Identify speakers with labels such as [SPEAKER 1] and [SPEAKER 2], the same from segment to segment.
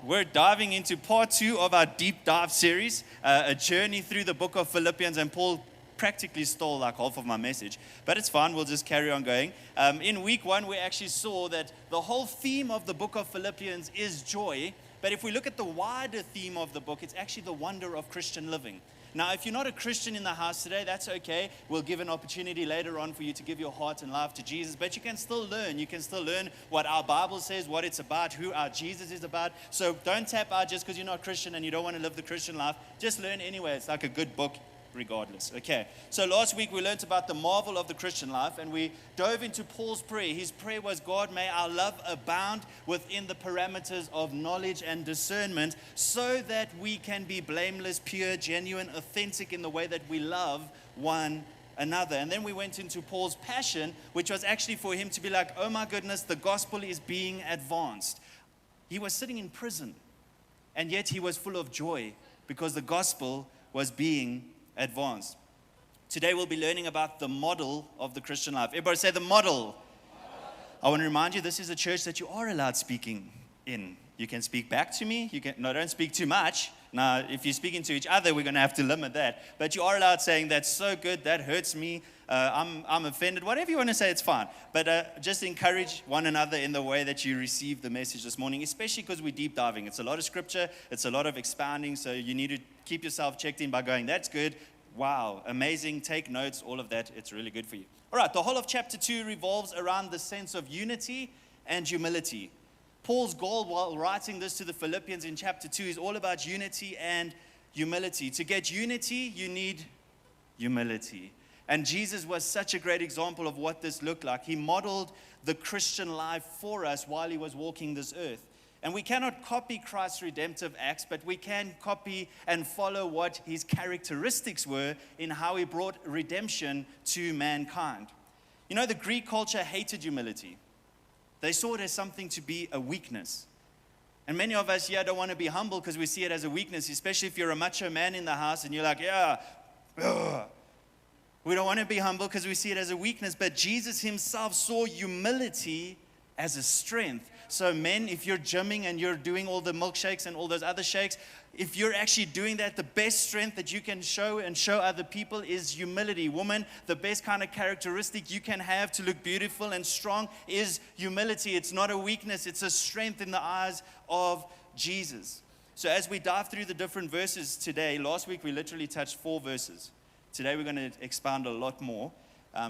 [SPEAKER 1] we're diving into part 2 of our deep dive series, a journey through the book of Philippians, and Paul practically stole like half of my message, but it's fine, we'll just carry on going. In week 1, we actually saw that the whole theme of the book of Philippians is joy, but if we look at the wider theme of the book, it's actually the wonder of Christian living. Now, if you're not a Christian in the house today, that's okay. We'll give an opportunity later on for you to give your heart and life to Jesus, but you can still learn. You can still learn what our Bible says, what it's about, who our Jesus is about. So don't tap out just because you're not Christian and you don't want to live the Christian life. Just learn anyway. It's like a good book regardless. Okay, so last week we learned about the marvel of the Christian life, and we dove into Paul's prayer. His prayer was, God, may our love abound within the parameters of knowledge and discernment, so that we can be blameless, pure, genuine, authentic in the way that we love one another. And then we went into Paul's passion, which was actually for him to be like, oh my goodness, the gospel is being advanced. He was sitting in prison, and yet he was full of joy because the gospel was being advanced. Today we'll be learning about the model of the Christian life. Everybody say the model. I want to remind you, this is a church that you are allowed speaking in. You can speak back to me. Don't speak too much. Now, if you're speaking to each other, we're going to have to limit that. But you are allowed saying, that's so good, that hurts me, I'm offended. Whatever you want to say, it's fine. But just encourage one another in the way that you receive the message this morning, especially because we're deep diving. It's a lot of scripture. It's a lot of expounding. So you need to keep yourself checked in by going, that's good. Wow, amazing. Take notes, all of that. It's really good for you. All right, the whole of chapter 2 revolves around the sense of unity and humility. Paul's goal while writing this to the Philippians in chapter 2 is all about unity and humility. To get unity, you need humility. And Jesus was such a great example of what this looked like. He modeled the Christian life for us while he was walking this earth. And we cannot copy Christ's redemptive acts, but we can copy and follow what his characteristics were in how he brought redemption to mankind. You know, the Greek culture hated humility. They saw it as something to be a weakness. And many of us here don't want to be humble because we see it as a weakness, especially if you're a macho man in the house and you're like, yeah, ugh. We don't want to be humble because we see it as a weakness, but Jesus himself saw humility as a strength. So men, if you're gymming and you're doing all the milkshakes and all those other shakes, if you're actually doing that, the best strength that you can show and show other people is humility. Woman, the best kind of characteristic you can have to look beautiful and strong is humility. It's not a weakness, it's a strength in the eyes of Jesus. So as we dive through the different verses today, last week we literally touched 4 verses. Today we're going to expound a lot more.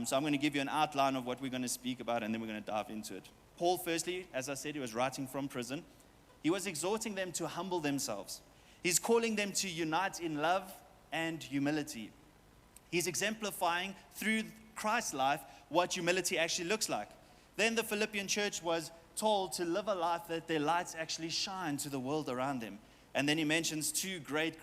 [SPEAKER 1] So I'm going to give you an outline of what we're going to speak about, and then we're going to dive into it. Paul, firstly, as I said, he was writing from prison. He was exhorting them to humble themselves. He's calling them to unite in love and humility. He's exemplifying through Christ's life what humility actually looks like. Then the Philippian church was told to live a life that their lights actually shine to the world around them. And then he mentions 2 great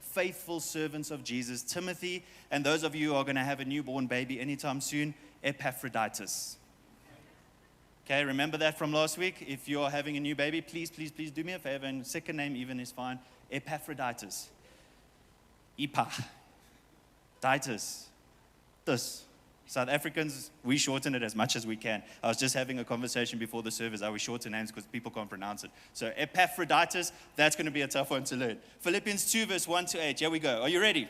[SPEAKER 1] faithful servants of Jesus, Timothy, and those of you who are going to have a newborn baby anytime soon, Epaphroditus. Okay, remember that from last week? If you're having a new baby, please do me a favor, and second name even is fine. Epaphroditus. Ditus. This. South Africans, we shorten it as much as we can. I was just having a conversation before the service. I would shorten names because people can't pronounce it. So Epaphroditus, that's going to be a tough one to learn. Philippians 2 verse 1 to 8. Here we go. Are you ready? Yes.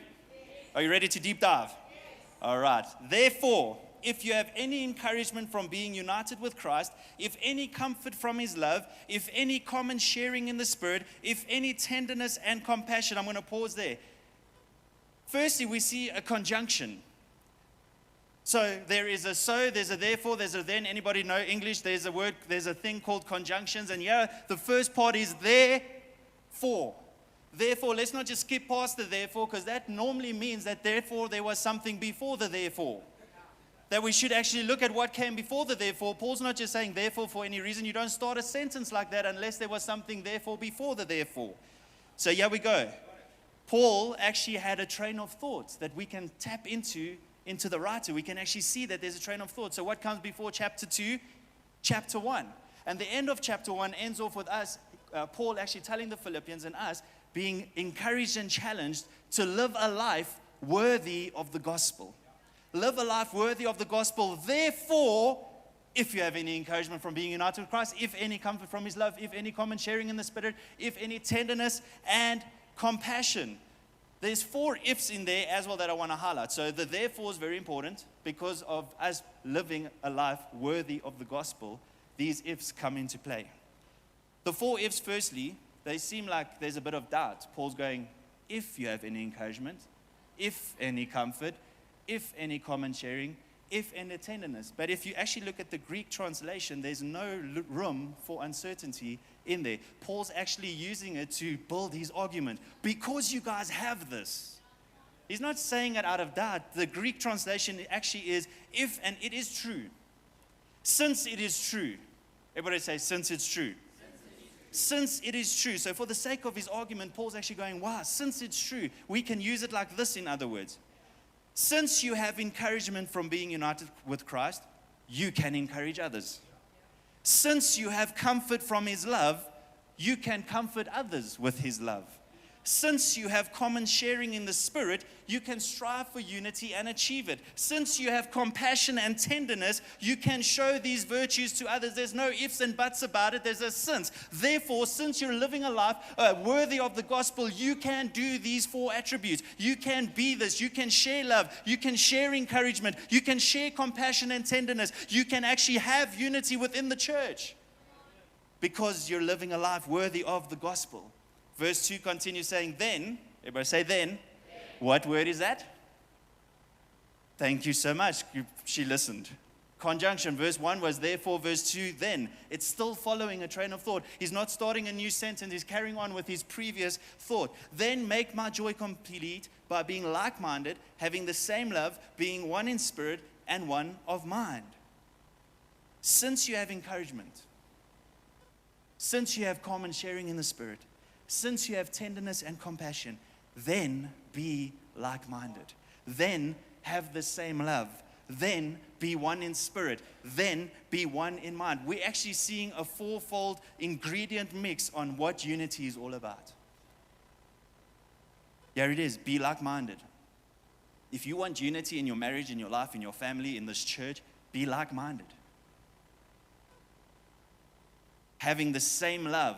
[SPEAKER 1] Are you ready to deep dive? Yes. All right. Therefore, if you have any encouragement from being united with Christ, if any comfort from his love, if any common sharing in the Spirit, if any tenderness and compassion. I'm going to pause there. Firstly, we see a conjunction. So there is a so, there's a therefore, there's a then. Anybody know English? There's a word, there's a thing called conjunctions. And yeah, the first part is therefore. Therefore, let's not just skip past the therefore, because that normally means that therefore there was something before the therefore. That we should actually look at what came before the therefore. Paul's not just saying therefore for any reason. You don't start a sentence like that unless there was something therefore before the therefore. So here we go. Paul actually had a train of thoughts that we can tap into the writer. We can actually see that there's a train of thought. So what comes before chapter 2? Chapter 1. And the end of chapter 1 ends off with us, Paul actually telling the Philippians and us being encouraged and challenged to live a life worthy of the gospel. Live a life worthy of the gospel. Therefore, if you have any encouragement from being united with Christ, if any comfort from his love, if any common sharing in the Spirit, if any tenderness and compassion. There's 4 ifs in there as well that I want to highlight. So the therefore is very important because of us living a life worthy of the gospel. These ifs come into play. The 4 ifs, firstly, they seem like there's a bit of doubt. Paul's going, if you have any encouragement, if any comfort, if any common sharing, if any tenderness. But if you actually look at the Greek translation, there's no room for uncertainty in there. Paul's actually using it to build his argument. Because you guys have this. He's not saying it out of doubt. The Greek translation actually is if and it is true. Since it is true. Everybody say, since it's true. Since it is true. So for the sake of his argument, Paul's actually going, wow, since it's true. We can use it like this, in other words. Since you have encouragement from being united with Christ, you can encourage others. Since you have comfort from his love, you can comfort others with his love. Since you have common sharing in the Spirit, you can strive for unity and achieve it. Since you have compassion and tenderness, you can show these virtues to others. There's no ifs and buts about it. There's a since. Therefore, since you're living a life worthy of the gospel, you can do these 4 attributes. You can be this. You can share love. You can share encouragement. You can share compassion and tenderness. You can actually have unity within the church because you're living a life worthy of the gospel. Verse 2 continues saying, then, everybody say then. What word is that? Thank you so much. She listened. Conjunction. Verse 1 was therefore. Verse 2, then. It's still following a train of thought. He's not starting a new sentence. He's carrying on with his previous thought. Then make my joy complete by being like-minded, having the same love, being one in spirit and one of mind. Since you have encouragement, since you have common sharing in the Spirit, since you have tenderness and compassion, then be like-minded. Then have the same love. Then be one in spirit. Then be one in mind. We're actually seeing a 4-fold ingredient mix on what unity is all about. Here it is. Be like-minded. If you want unity in your marriage, in your life, in your family, in this church, be like-minded. Having the same love.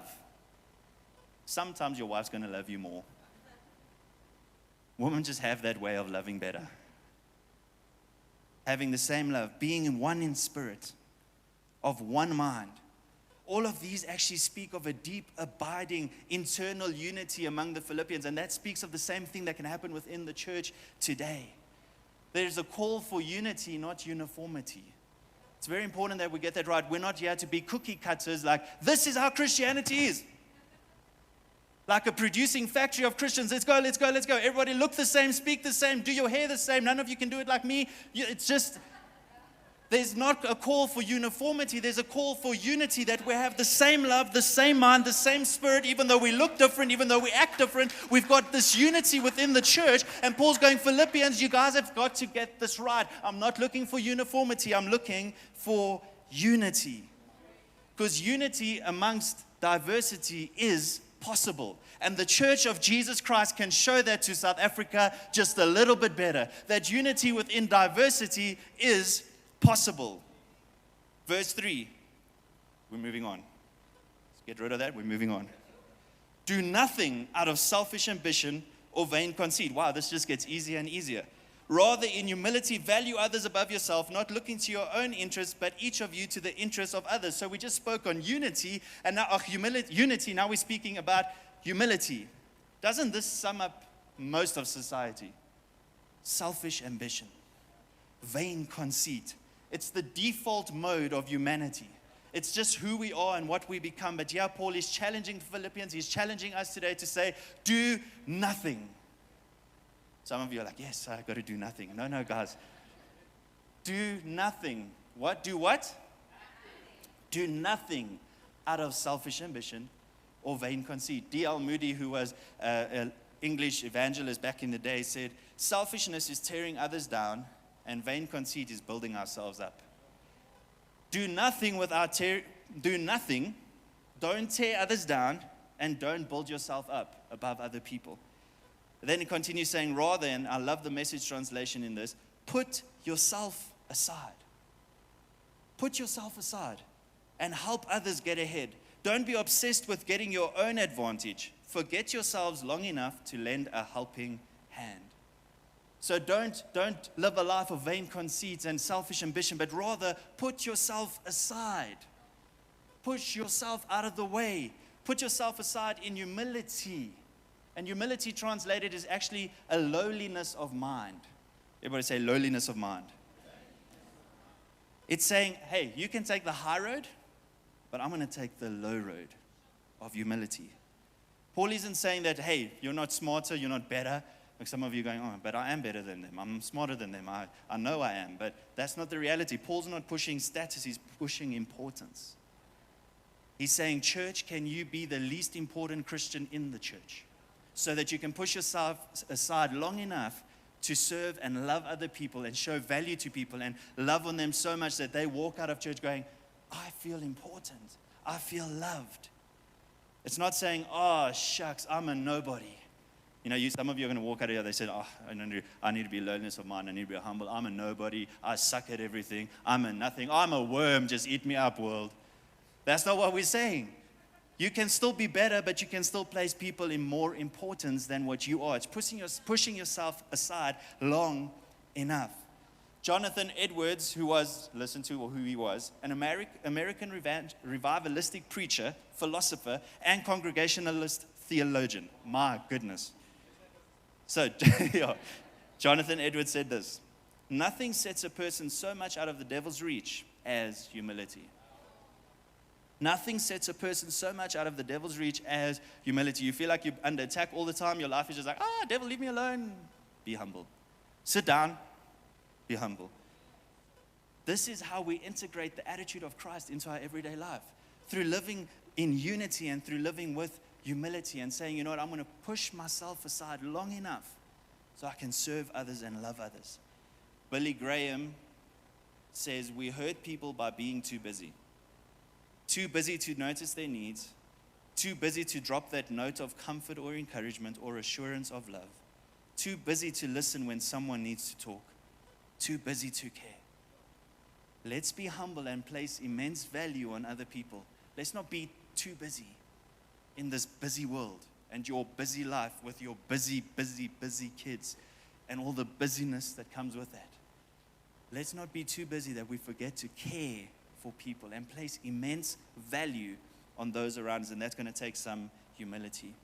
[SPEAKER 1] Sometimes your wife's going to love you more. Women just have that way of loving better. Having the same love, being in one in spirit, of one mind. All of these actually speak of a deep, abiding, internal unity among the Philippians. And that speaks of the same thing that can happen within the church today. There's a call for unity, not uniformity. It's very important that we get that right. We're not here to be cookie cutters like, this is how Christianity is. Like a producing factory of Christians. Let's go, let's go, let's go. Everybody look the same, speak the same, do your hair the same. None of you can do it like me. It's just, there's not a call for uniformity. There's a call for unity, that we have the same love, the same mind, the same spirit. Even though we look different, even though we act different, we've got this unity within the church. And Paul's going, Philippians, you guys have got to get this right. I'm not looking for uniformity. I'm looking for unity. Because unity amongst diversity is possible. And the Church of Jesus Christ can show that to South Africa just a little bit better. That unity within diversity is possible. Verse 3. We're moving on. Let's get rid of that. We're moving on. Do nothing out of selfish ambition or vain conceit. Wow, this just gets easier and easier. Rather, in humility, value others above yourself, not looking to your own interests, but each of you to the interests of others. So we just spoke on unity, and now unity. Now we're speaking about humility. Doesn't this sum up most of society? Selfish ambition, vain conceit. It's the default mode of humanity. It's just who we are and what we become. But yeah, Paul is challenging Philippians. He's challenging us today to say, do nothing. Some of you are like, yes, I've got to do nothing. No, guys. Do nothing. What? Do what? Do nothing out of selfish ambition or vain conceit. D.L. Moody, who was an English evangelist back in the day, said, selfishness is tearing others down and vain conceit is building ourselves up. Do nothing. Don't tear others down, and don't build yourself up above other people. Then he continues saying, rather, and I love the Message translation in this, put yourself aside. Put yourself aside and help others get ahead. Don't be obsessed with getting your own advantage. Forget yourselves long enough to lend a helping hand. So don't live a life of vain conceits and selfish ambition, but rather put yourself aside. Push yourself out of the way. Put yourself aside in humility. And humility translated is actually a lowliness of mind. Everybody say lowliness of mind. It's saying, hey, you can take the high road, but I'm going to take the low road of humility. Paul isn't saying that, hey, you're not smarter, you're not better. Like some of you going, oh, but I am better than them. I'm smarter than them. I know I am. But that's not the reality. Paul's not pushing status. He's pushing importance. He's saying, church, can you be the least important Christian in the church so that you can push yourself aside long enough to serve and love other people and show value to people and love on them so much that they walk out of church going, I feel important. I feel loved. It's not saying, oh, shucks, I'm a nobody. You know, some of you are going to walk out of here, they said, oh, I need to be lowliness of mind. I need to be humble. I'm a nobody. I suck at everything. I'm a nothing. I'm a worm. Just eat me up, world. That's not what we're saying. You can still be better, but you can still place people in more importance than what you are. It's pushing yourself aside long enough. Jonathan Edwards, who was, listen to who he was, an American revivalistic preacher, philosopher, and Congregationalist theologian. My goodness. So, Jonathan Edwards said this: nothing sets a person so much out of the devil's reach as humility. Nothing sets a person so much out of the devil's reach as humility. You feel like you're under attack all the time. Your life is just like, devil, leave me alone. Be humble. Sit down. Be humble. This is how we integrate the attitude of Christ into our everyday life. Through living in unity and through living with humility and saying, you know what, I'm going to push myself aside long enough so I can serve others and love others. Billy Graham says, we hurt people by being too busy. Too busy to notice their needs, too busy to drop that note of comfort or encouragement or assurance of love, too busy to listen when someone needs to talk, too busy to care. Let's be humble and place immense value on other people. Let's not be too busy in this busy world and your busy life with your busy kids and all the busyness that comes with that. Let's not be too busy that we forget to care for people and place immense value on those around us, and that's going to take some humility.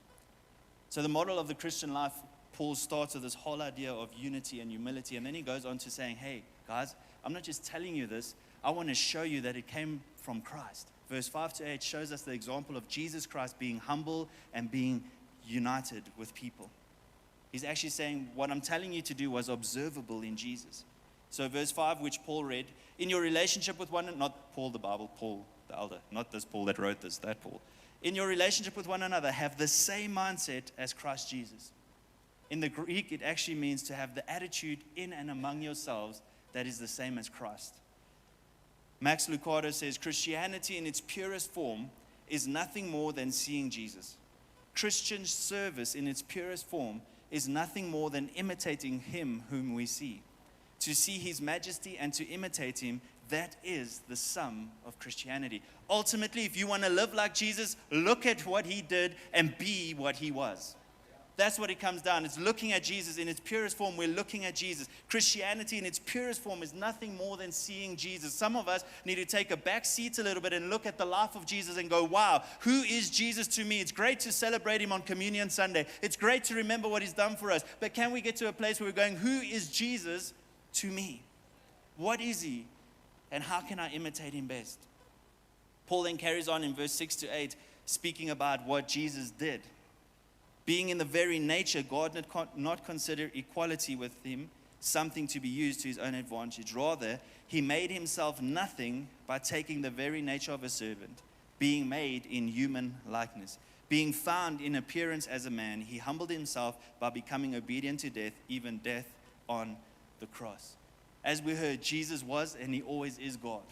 [SPEAKER 1] So the model of the Christian life, Paul starts with this whole idea of unity and humility, and then he goes on to saying, hey, guys, I'm not just telling you this, I want to show you that it came from Christ. Verse 5-8 shows us the example of Jesus Christ being humble and being united with people. He's actually saying, what I'm telling you to do was observable in Jesus. So verse 5, which Paul read, in your relationship with one another, not Paul the Bible, Paul the elder, not this Paul that wrote this, that Paul. In your relationship with one another, have the same mindset as Christ Jesus. In the Greek, it actually means to have the attitude in and among yourselves that is the same as Christ. Max Lucado says, Christianity in its purest form is nothing more than seeing Jesus. Christian service in its purest form is nothing more than imitating him whom we see. To see his majesty and to imitate him, that is the sum of Christianity. Ultimately, if you want to live like Jesus, look at what he did and be what he was. That's what it comes down. It's looking at Jesus in its purest form. We're looking at Jesus. Christianity in its purest form is nothing more than seeing Jesus. Some of us need to take a back seat a little bit and look at the life of Jesus and go, wow, who is Jesus to me? It's great to celebrate him on Communion Sunday. It's great to remember what he's done for us. But can we get to a place where we're going, who is Jesus to me? What is he? And how can I imitate him best? Paul then carries on in verse 6-8, speaking about what Jesus did. Being in the very nature, God did not consider equality with him something to be used to his own advantage. Rather, he made himself nothing by taking the very nature of a servant, being made in human likeness. Being found in appearance as a man, he humbled himself by becoming obedient to death, even death on the cross. As we heard, Jesus was and he always is God.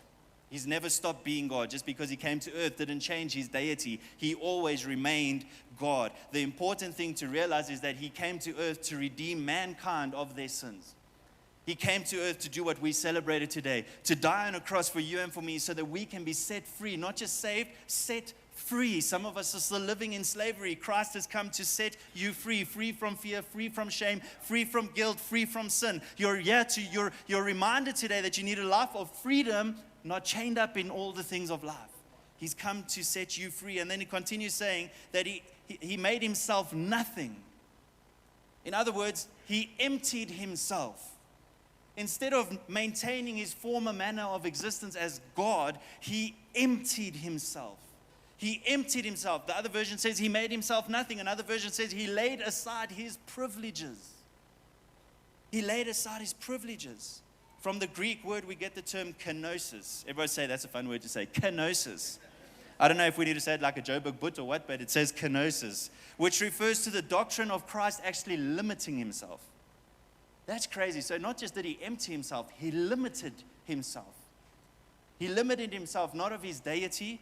[SPEAKER 1] He's never stopped being God. Just because he came to earth didn't change his deity. He always remained God. The important thing to realize is that he came to earth to redeem mankind of their sins. He came to earth to do what we celebrated today, to die on a cross for you and for me so that we can be set free, not just saved, set free. Some of us are still living in slavery. Christ has come to set you free, free from fear, free from shame, free from guilt, free from sin. You're reminded today that you need a life of freedom, not chained up in all the things of life. He's come to set you free. And then he continues saying that he made himself nothing. In other words, he emptied himself. Instead of maintaining his former manner of existence as God, he emptied himself. He emptied himself. The other version says he made himself nothing. Another version says he laid aside his privileges. He laid aside his privileges. From the Greek word, we get the term kenosis. Everybody say that's a fun word to say, kenosis. I don't know if we need to say it like a Joburg Boot or what, but it says kenosis, which refers to the doctrine of Christ actually limiting himself. That's crazy. So not just did he empty himself, he limited himself. He limited himself not of his deity.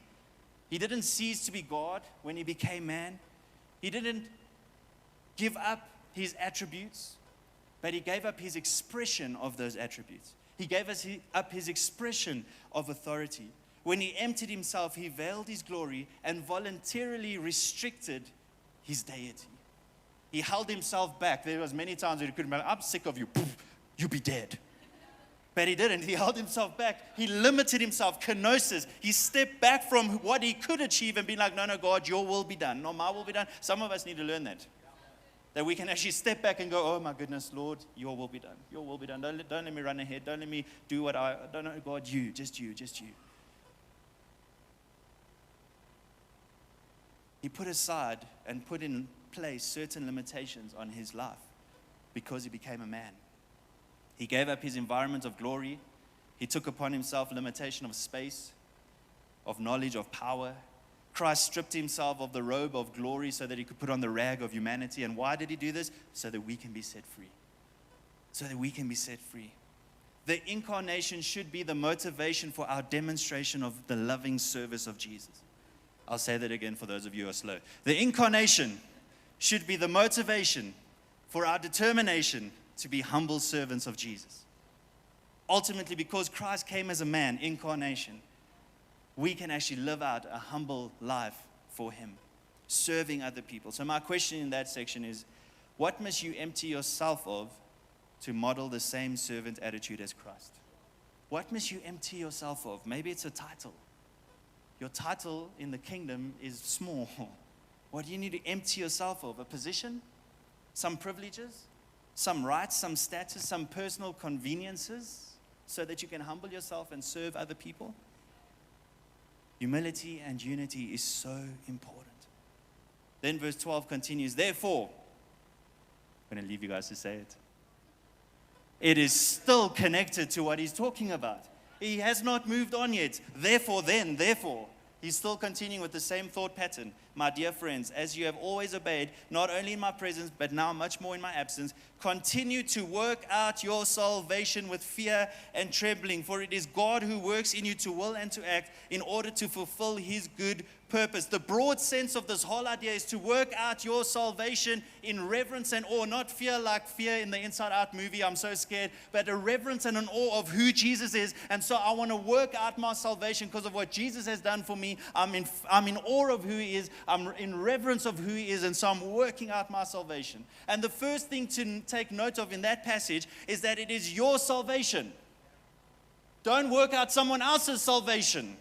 [SPEAKER 1] He didn't cease to be God when he became man. He didn't give up his attributes, but he gave up his expression of those attributes. He gave up his expression of authority. When he emptied himself, he veiled his glory and voluntarily restricted his deity. He held himself back. There was many times where he could have been like, I'm sick of you. You be dead. But he didn't. He held himself back. He limited himself. Kenosis. He stepped back from what he could achieve and be like, no, God, your will be done. No, my will be done. Some of us need to learn that. That we can actually step back and go, oh my goodness, Lord, your will be done. Your will be done. Don't let me run ahead. Don't let me do what don't know, God, you, just you. He put aside and put in place certain limitations on his life because he became a man. He gave up his environment of glory. He took upon himself limitation of space, of knowledge, of power. Christ stripped himself of the robe of glory so that he could put on the rag of humanity. And why did he do this? So that we can be set free. So that we can be set free. The incarnation should be the motivation for our demonstration of the loving service of Jesus. I'll say that again for those of you who are slow. The incarnation should be the motivation for our determination to be humble servants of Jesus. Ultimately, because Christ came as a man, incarnation, we can actually live out a humble life for him, serving other people. So my question in that section is, what must you empty yourself of to model the same servant attitude as Christ? What must you empty yourself of? Maybe it's a title. Your title in the kingdom is small. What do you need to empty yourself of? A position? Some privileges? Some rights? Some status? Some personal conveniences? So that you can humble yourself and serve other people? Humility and unity is so important. Then verse 12 continues, therefore, I'm going to leave you guys to say it. It is still connected to what he's talking about. He has not moved on yet. Therefore, he's still continuing with the same thought pattern. My dear friends, as you have always obeyed, not only in my presence, but now much more in my absence, continue to work out your salvation with fear and trembling, for it is God who works in you to will and to act in order to fulfill his good purpose. The broad sense of this whole idea is to work out your salvation in reverence and awe, not fear like fear in the Inside Out movie, I'm so scared, but a reverence and an awe of who Jesus is. And so I want to work out my salvation because of what Jesus has done for me. I'm in awe of who he is. I'm in reverence of who he is, and so I'm working out my salvation. And the first thing to take note of in that passage is that it is your salvation. Don't work out someone else's salvation.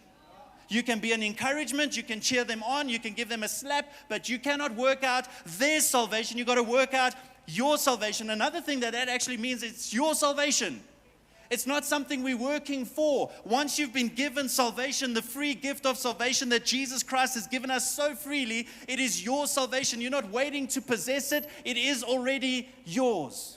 [SPEAKER 1] You can be an encouragement, you can cheer them on, you can give them a slap, but you cannot work out their salvation. You've got to work out your salvation. Another thing that actually means, it's your salvation. It's not something we're working for. Once you've been given salvation, the free gift of salvation that Jesus Christ has given us so freely, it is your salvation. You're not waiting to possess it. It is already yours.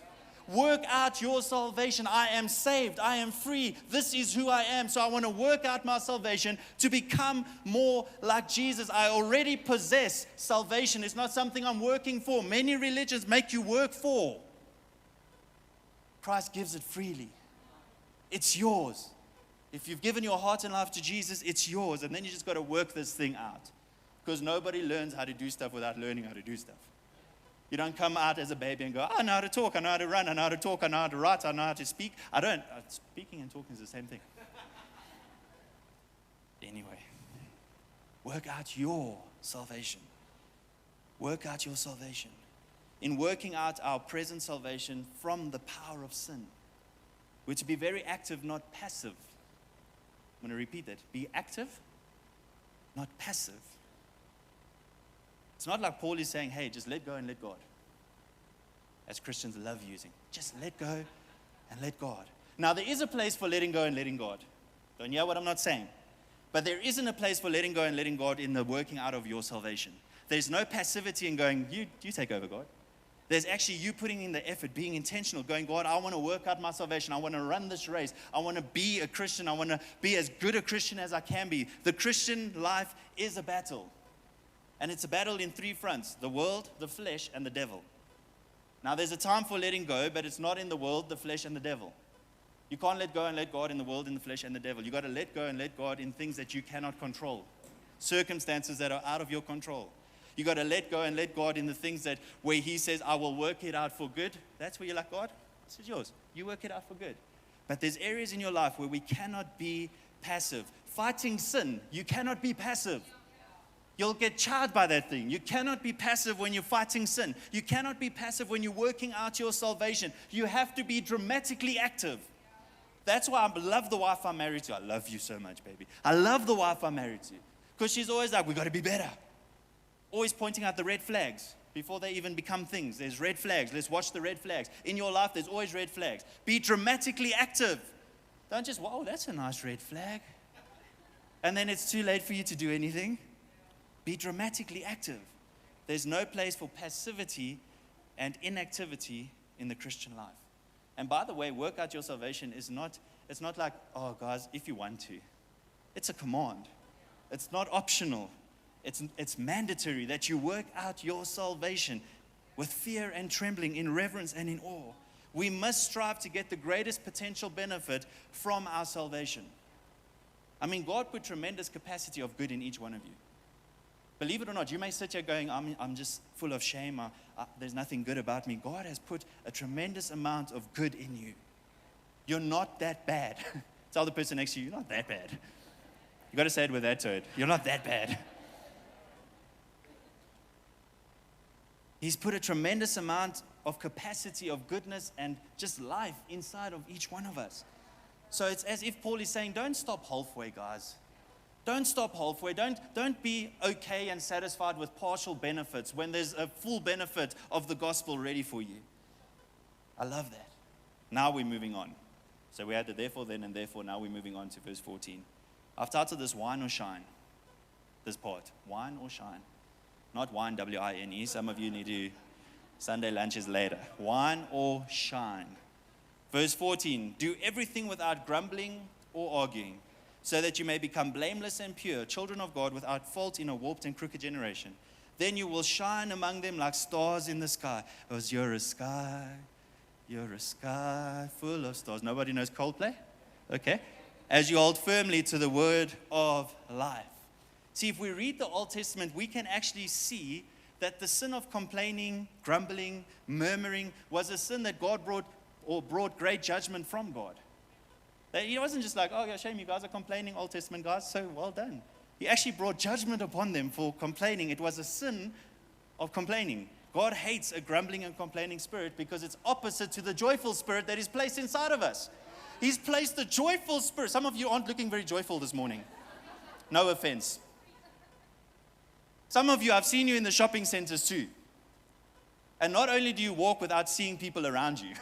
[SPEAKER 1] Work out your salvation. I am saved. I am free. This is who I am. So I want to work out my salvation to become more like Jesus. I already possess salvation. It's not something I'm working for. Many religions make you work for. Christ gives it freely. It's yours. If you've given your heart and life to Jesus, it's yours. And then you just got to work this thing out. Because nobody learns how to do stuff without learning how to do stuff. You don't come out as a baby and go, I know how to talk, I know how to run, I know how to talk, I know how to write, I know how to speak. I don't. Speaking and talking is the same thing. Anyway, work out your salvation. Work out your salvation. In working out our present salvation from the power of sin, we're to be very active, not passive. I'm going to repeat that. Be active, not passive. It's not like Paul is saying, hey, just let go and let God. As Christians love using. Just let go and let God. Now, there is a place for letting go and letting God. Don't hear what I'm not saying. But there isn't a place for letting go and letting God in the working out of your salvation. There's no passivity in going, you take over, God. There's actually you putting in the effort, being intentional, going, God, I want to work out my salvation. I want to run this race. I want to be a Christian. I want to be as good a Christian as I can be. The Christian life is a battle. And it's a battle in three fronts: the world, the flesh, and the devil. Now, there's a time for letting go, but it's not in the world, the flesh, and the devil. You can't let go and let God in the world, in the flesh, and the devil. You've got to let go and let God in things that you cannot control, circumstances that are out of your control. You got to let go and let God in the things that where He says, I will work it out for good. That's where you're like, God, this is yours. You work it out for good. But there's areas in your life where we cannot be passive. Fighting sin, you cannot be passive. You'll get charged by that thing. You cannot be passive when you're fighting sin. You cannot be passive when you're working out your salvation. You have to be dramatically active. That's why I love the wife I'm married to. I love you so much, baby. I love the wife I'm married to. Because she's always like, we got to be better. Always pointing out the red flags before they even become things. There's red flags. Let's watch the red flags. In your life, there's always red flags. Be dramatically active. Don't just, whoa, that's a nice red flag. And then it's too late for you to do anything. Be dramatically active. There's no place for passivity and inactivity in the Christian life. And by the way, work out your salvation is not, it's not like, oh guys, if you want to. It's a command. It's not optional. It's mandatory that you work out your salvation with fear and trembling, in reverence and in awe. We must strive to get the greatest potential benefit from our salvation. I mean, God put tremendous capacity of good in each one of you. Believe it or not, you may sit here going, I'm just full of shame. There's nothing good about me. God has put a tremendous amount of good in you. You're not that bad. Tell the person next to you, you're not that bad. You got to say it with that tone. You're not that bad. He's put a tremendous amount of capacity of goodness and just life inside of each one of us. So it's as if Paul is saying, don't stop halfway, guys. Don't stop halfway. Don't be okay and satisfied with partial benefits when there's a full benefit of the gospel ready for you. I love that. Now we're moving on. So we had the therefore, then, and therefore. Now we're moving on to verse 14. I've titled this Wine or Shine. This part. Wine or Shine. Not wine, W-I-N-E. Some of you need to, Sunday lunches later. Wine or shine. Verse 14. Do everything without grumbling or arguing, so that you may become blameless and pure, children of God without fault in a warped and crooked generation. Then you will shine among them like stars in the sky. Because you're a sky full of stars. Nobody knows Coldplay? Okay. As you hold firmly to the word of life. See, if we read the Old Testament, we can actually see that the sin of complaining, grumbling, murmuring was a sin that God brought great judgment from God. That He wasn't just like, oh, yeah, shame you guys are complaining, Old Testament guys, so well done. He actually brought judgment upon them for complaining. It was a sin of complaining. God hates a grumbling and complaining spirit because it's opposite to the joyful spirit that is placed inside of us. He's placed the joyful spirit. Some of you aren't looking very joyful this morning. No offense. Some of you, I've seen you in the shopping centers too. And not only do you walk without seeing people around you,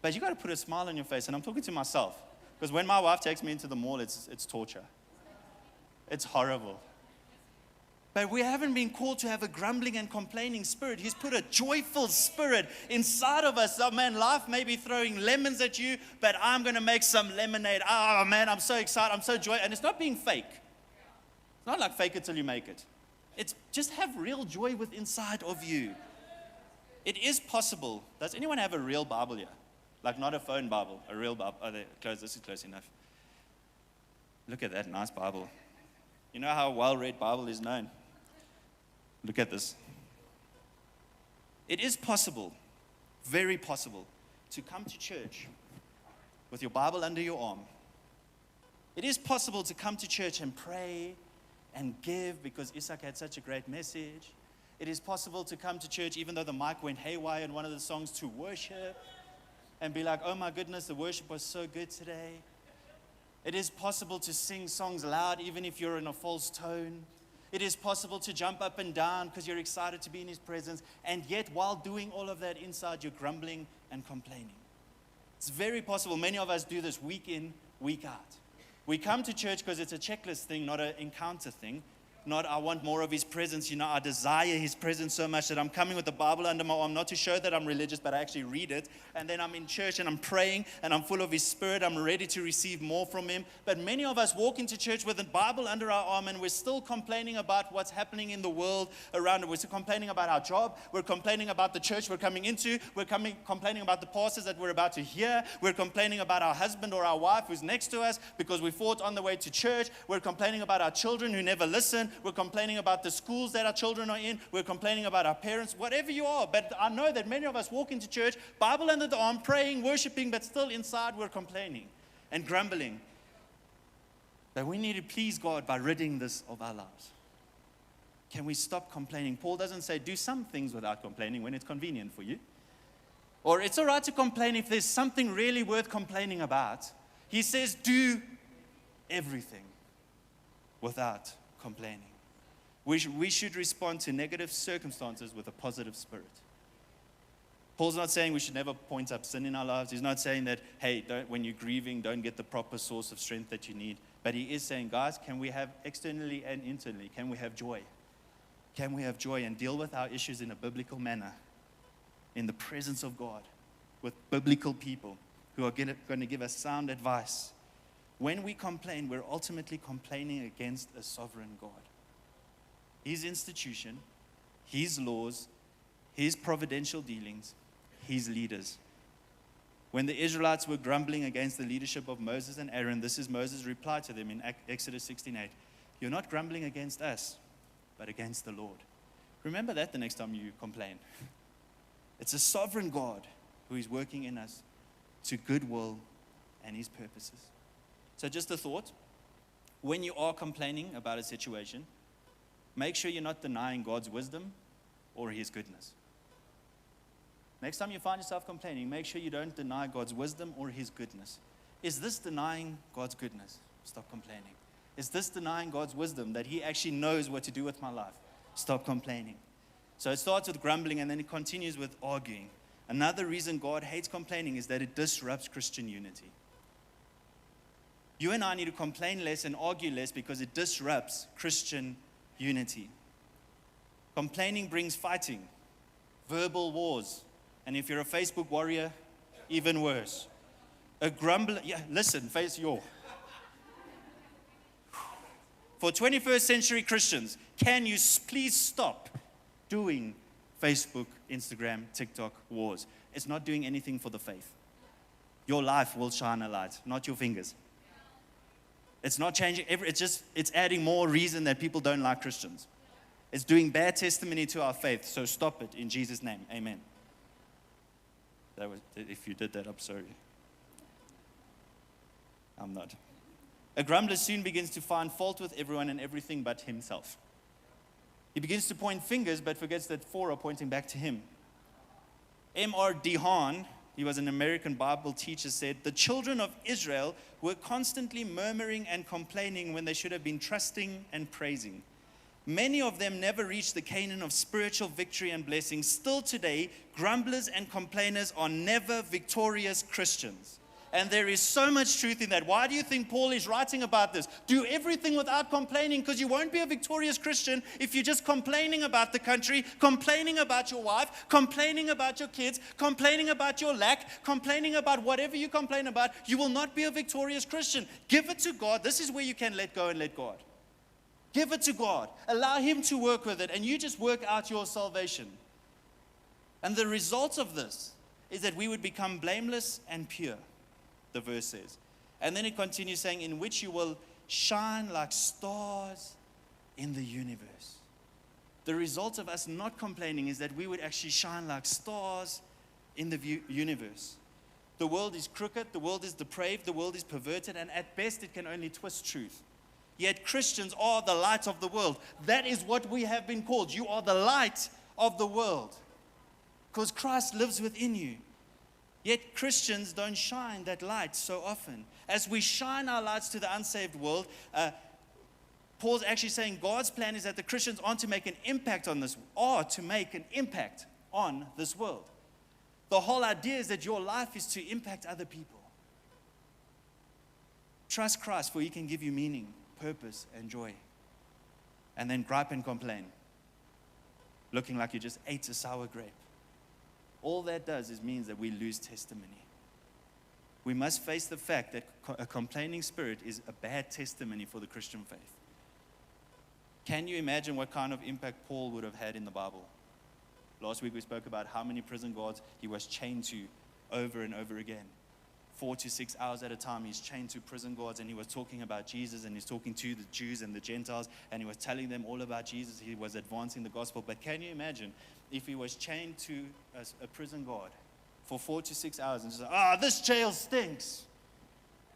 [SPEAKER 1] but you got to put a smile on your face. And I'm talking to myself. Because when my wife takes me into the mall, it's torture. It's horrible. But we haven't been called to have a grumbling and complaining spirit. He's put a joyful spirit inside of us. Oh man, life may be throwing lemons at you, but I'm going to make some lemonade. Oh man, I'm so excited. I'm so joyful. And it's not being fake. It's not like fake it till you make it. It's just have real joy within inside of you. It is possible. Does anyone have a real Bible here? Like not a phone Bible, a real Bible. Oh, close. This is close enough. Look at that nice Bible. You know how a well-read Bible is known? Look at this. It is possible, very possible, to come to church with your Bible under your arm. It is possible to come to church and pray and give because Isaac had such a great message. It is possible to come to church even though the mic went haywire in one of the songs, to worship and be like, oh my goodness, the worship was so good today. It is possible to sing songs loud even if you're in a false tone. It is possible to jump up and down because you're excited to be in His presence. And yet while doing all of that inside, you're grumbling and complaining. It's very possible. Many of us do this week in, week out. We come to church because it's a checklist thing, not an encounter thing. Not, I want more of His presence. I desire His presence so much that I'm coming with the Bible under my arm, not to show that I'm religious, but I actually read it. And then I'm in church and I'm praying and I'm full of His Spirit. I'm ready to receive more from Him. But many of us walk into church with the Bible under our arm and we're still complaining about what's happening in the world around us. We're still complaining about our job. We're complaining about the church we're coming into. We're complaining about the pastors that we're about to hear. We're complaining about our husband or our wife who's next to us because we fought on the way to church. We're complaining about our children who never listen. We're complaining about the schools that our children are in. We're complaining about our parents, whatever you are. But I know that many of us walk into church, Bible under the arm, praying, worshiping, but still inside we're complaining and grumbling. But we need to please God by ridding this of our lives. Can we stop complaining? Paul doesn't say do some things without complaining when it's convenient for you. Or it's all right to complain if there's something really worth complaining about. He says do everything without complaining. We should respond to negative circumstances with a positive spirit. Paul's not saying we should never point up sin in our lives. He's not saying that, hey, when you're grieving, don't get the proper source of strength that you need. But he is saying, guys, can we have externally and internally, can we have joy? Can we have joy and deal with our issues in a biblical manner, in the presence of God, with biblical people who are going to give us sound advice? When we complain, we're ultimately complaining against a sovereign God. His institution, His laws, His providential dealings, His leaders. When the Israelites were grumbling against the leadership of Moses and Aaron, this is Moses' reply to them in Exodus 16:8. You're not grumbling against us, but against the Lord. Remember that the next time you complain. It's a sovereign God who is working in us to good will and His purposes. So just a thought. When you are complaining about a situation, make sure you're not denying God's wisdom or His goodness. Next time you find yourself complaining, make sure you don't deny God's wisdom or His goodness. Is this denying God's goodness? Stop complaining. Is this denying God's wisdom, that He actually knows what to do with my life? Stop complaining. So it starts with grumbling and then it continues with arguing. Another reason God hates complaining is that it disrupts Christian unity. You and I need to complain less and argue less because it disrupts Christian unity. Complaining brings fighting, verbal wars, and if you're a Facebook warrior, even worse. A grumbler, listen, face your. For 21st century Christians, can you please stop doing Facebook, Instagram, TikTok wars? It's not doing anything for the faith. Your life will shine a light, not your fingers. It's not changing, it's adding more reason that people don't like Christians. It's doing bad testimony to our faith, so stop it in Jesus' name. Amen. If you did that, I'm sorry. I'm not. A grumbler soon begins to find fault with everyone and everything but himself. He begins to point fingers, but forgets that four are pointing back to him. M.R. DeHaan, he was an American Bible teacher, said, the children of Israel were constantly murmuring and complaining when they should have been trusting and praising. Many of them never reached the Canaan of spiritual victory and blessing. Still today, grumblers and complainers are never victorious Christians. And there is so much truth in that. Why do you think Paul is writing about this? Do everything without complaining, because you won't be a victorious Christian if you're just complaining about the country, complaining about your wife, complaining about your kids, complaining about your lack, complaining about whatever you complain about. You will not be a victorious Christian. Give it to God. This is where you can let go and let God. Give it to God. Allow Him to work with it, and you just work out your salvation. And the result of this is that we would become blameless and pure, the verse says. And then it continues saying, in which you will shine like stars in the universe. the result of us not complaining is that we would actually shine like stars in the universe. The world is crooked, the world is depraved, the world is perverted, and at best it can only twist truth. Yet Christians are the light of the world. That is what we have been called. You are the light of the world because Christ lives within you. Yet Christians don't shine that light so often. As we shine our lights to the unsaved world, Paul's actually saying God's plan is that the Christians are to make an impact on this world. The whole idea is that your life is to impact other people. Trust Christ, for He can give you meaning, purpose, and joy. And then gripe and complain, looking like you just ate a sour grape. All that does is means that we lose testimony. We must face the fact that a complaining spirit is a bad testimony for the Christian faith. Can you imagine what kind of impact Paul would have had in the Bible? Last week we spoke about how many prison guards he was chained to over and over again. 4 to 6 hours at a time, he's chained to prison guards, and he was talking about Jesus, and he's talking to the Jews and the Gentiles, and he was telling them all about Jesus. He was advancing the gospel. But can you imagine if he was chained to a prison guard for 4 to 6 hours and just like, this jail stinks.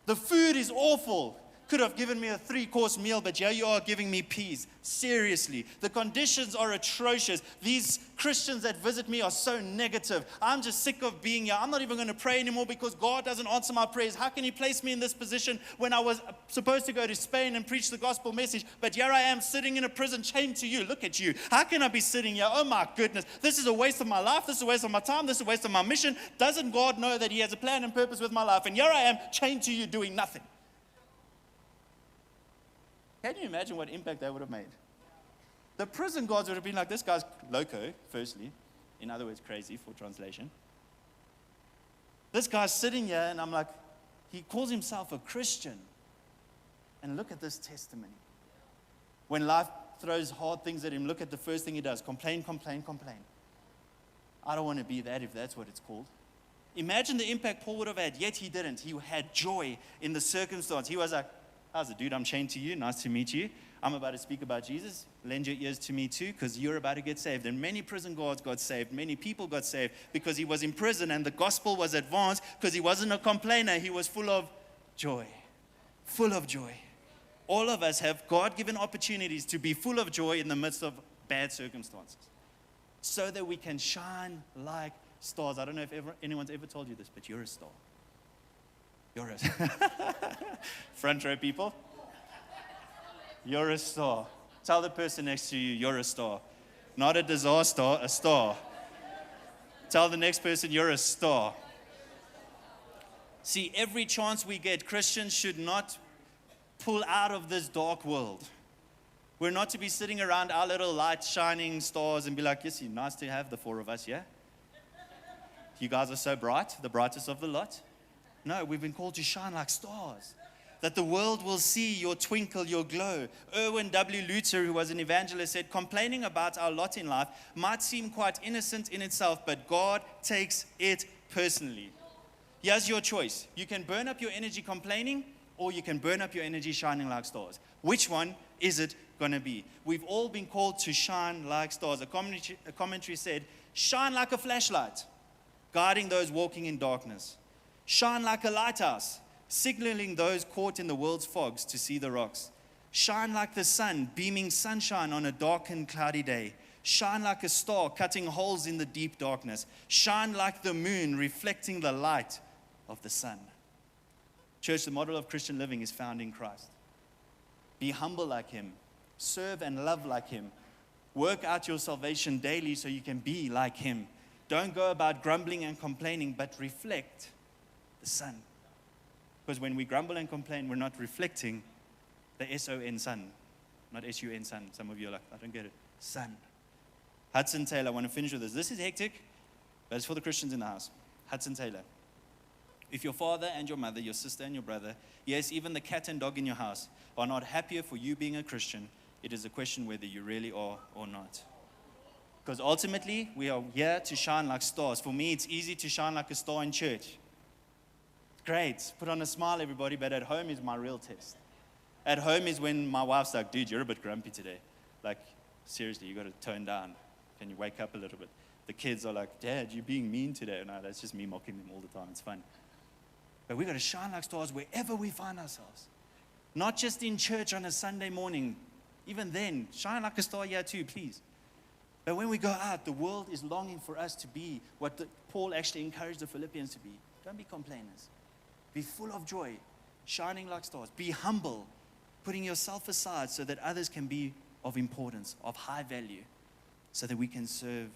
[SPEAKER 1] The food is awful. Could have given me a 3-course meal, but here you are giving me peas. Seriously, the conditions are atrocious. These Christians that visit me are so negative. I'm just sick of being here. I'm not even going to pray anymore because God doesn't answer my prayers. How can He place me in this position when I was supposed to go to Spain and preach the gospel message? But here I am sitting in a prison chained to you. Look at you. How can I be sitting here? Oh my goodness. This is a waste of my life. This is a waste of my time. This is a waste of my mission. Doesn't God know that He has a plan and purpose with my life? And here I am chained to you doing nothing. Can you imagine what impact that would have made? The prison guards would have been like, this guy's loco, firstly. In other words, crazy for translation. This guy's sitting here, and I'm like, he calls himself a Christian. And look at this testimony. When life throws hard things at him, look at the first thing he does. Complain, complain, complain. I don't want to be that if that's what it's called. Imagine the impact Paul would have had, yet he didn't. He had joy in the circumstance. He was like, how's it, dude? I'm chained to you. Nice to meet you. I'm about to speak about Jesus. Lend your ears to me too, because you're about to get saved. And many prison guards got saved. Many people got saved because he was in prison, and the gospel was advanced because he wasn't a complainer. He was full of joy. Full of joy. All of us have God-given opportunities to be full of joy in the midst of bad circumstances, so that we can shine like stars. I don't know if anyone's ever told you this, but you're a star. You're a front row people. You're a star. Tell the person next to you, you're a star. Not a disaster, a star. Tell the next person, you're a star. See, every chance we get, Christians should not pull out of this dark world. We're not to be sitting around our little light shining stars and be like, yes, nice to have the 4 of us, yeah? You guys are so bright, the brightest of the lot. No, we've been called to shine like stars, that the world will see your twinkle, your glow. Erwin W. Lutzer, who was an evangelist, said, complaining about our lot in life might seem quite innocent in itself, but God takes it personally. Here's your choice. You can burn up your energy complaining, or you can burn up your energy shining like stars. Which one is it going to be? We've all been called to shine like stars. A commentary said, shine like a flashlight, guiding those walking in darkness. Shine like a lighthouse, signaling those caught in the world's fogs to see the rocks. Shine like the sun, beaming sunshine on a dark and cloudy day. Shine like a star, cutting holes in the deep darkness. Shine like the moon, reflecting the light of the sun. Church, the model of Christian living is found in Christ. Be humble like Him. Serve and love like Him. Work out your salvation daily so you can be like Him. Don't go about grumbling and complaining, but reflect the Son. Because when we grumble and complain, we're not reflecting the S-O-N Son. Not S-U-N Son. Some of you are like, I don't get it. Son. Hudson Taylor, I want to finish with this. This is hectic, but it's for the Christians in the house. Hudson Taylor. If your father and your mother, your sister and your brother, yes, even the cat and dog in your house, are not happier for you being a Christian, it is a question whether you really are or not. Because ultimately, we are here to shine like stars. For me, it's easy to shine like a star in church. Great, put on a smile, everybody, but at home is my real test. At home is when my wife's like, dude, you're a bit grumpy today. Like, seriously, you got to tone down. Can you wake up a little bit? The kids are like, Dad, you're being mean today. No, that's just me mocking them all the time. It's fun. But we got to shine like stars wherever we find ourselves. Not just in church on a Sunday morning. Even then, shine like a star here too, please. But when we go out, the world is longing for us to be what Paul actually encouraged the Philippians to be. Don't be complainers. Be full of joy, shining like stars. Be humble, putting yourself aside so that others can be of importance, of high value, so that we can serve